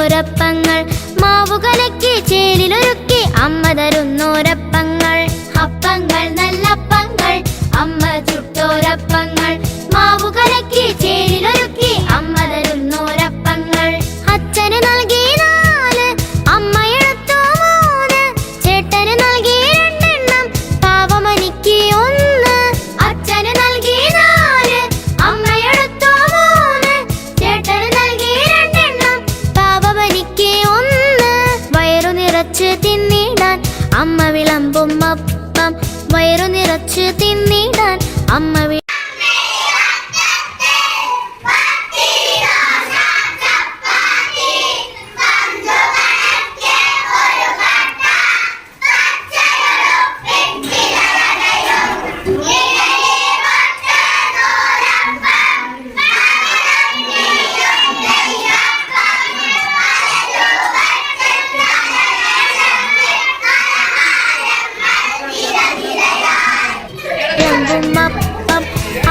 ചുട്ടോരപ്പങ്ങൾ മാവുകലക്കി ചേലിലൊരുക്കി അമ്മ തരുന്നോരപ്പങ്ങൾ. അപ്പങ്ങൾ നല്ലപ്പങ്ങൾ അമ്മ ചുട്ടോരപ്പങ്ങൾ മാവുകലക്കി ചേലിലൊരുക്കി അമ്മ തരുന്നോരപ്പങ്ങൾ. അച്ഛന് നൽകി 4 അമ്മയെടുത്തു 3 ചേട്ടന് നൽകി 2 എണ്ണം പാവമനിക്ക് 1. അച്ഛന് നൽകി 4 അമ്മയെടുത്തു 3 ചേട്ടന് നൽകി 2 എണ്ണം പാവമനിക്ക് 1. വയറു നിറച്ച് തിന്നിടാൻ അമ്മ വിളമ്പും അപ്പം വയറു നിറച്ച് തിന്നിടാൻ അമ്മ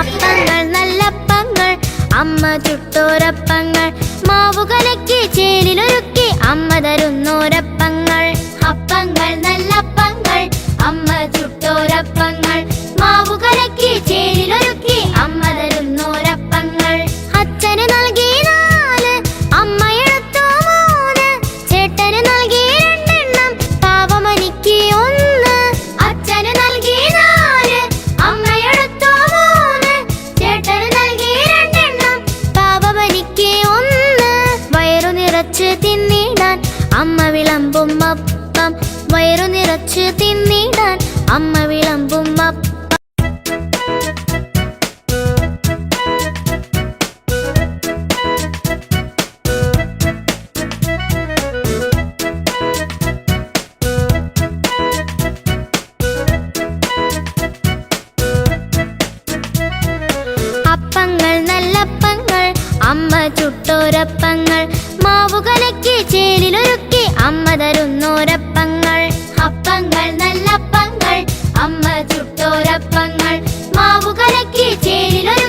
അപ്പങ്ങൾ നല്ലപ്പങ്ങൾ അമ്മ ചുട്ടോരപ്പങ്ങൾ മാവുകലക്കി ചേലിലൊരുക്കി അമ്മ തരുന്നോരപ്പങ്ങൾ. അപ്പങ്ങൾ നല്ലപ്പങ്ങൾ അമ്മ ചുട്ടോരപ്പങ്ങൾ മാവുകലക്കി ചേലിലൊരുക്കി അമ്മ തരുന്നോരപ്പങ്ങൾ. അച്ഛന് നൽകി 4 അമ്മയെടുത്തു 3 ചേട്ടന് നൽകി 2 എണ്ണം പാവമനിക്ക് 1. അച്ഛന് നൽകി 4 അമ്മയെടുത്തു 3 ചേട്ടന് നൽകി 2 എണ്ണം പാവമനിക്ക് 1. വയറു നിറച്ച് തിന്നിടാൻ അമ്മ വിളമ്പും അപ്പം വയറു നിറച്ച് തിന്നിടാൻ അമ്മ വിളമ്പും അപ്പം. അപ്പങ്ങൾ നല്ലപ്പങ്ങൾ അമ്മ ചുട്ടോരപ്പങ്ങൾ മാവുകലക്കി ചേലിലൊരുക്കി അമ്മ തരുന്നോരപ്പങ്ങൾ. അപ്പങ്ങൾ നല്ലപ്പങ്ങൾ അമ്മ ചുട്ടോരപ്പങ്ങൾ മാവുകലക്കി ചേലിലൊരുക്കി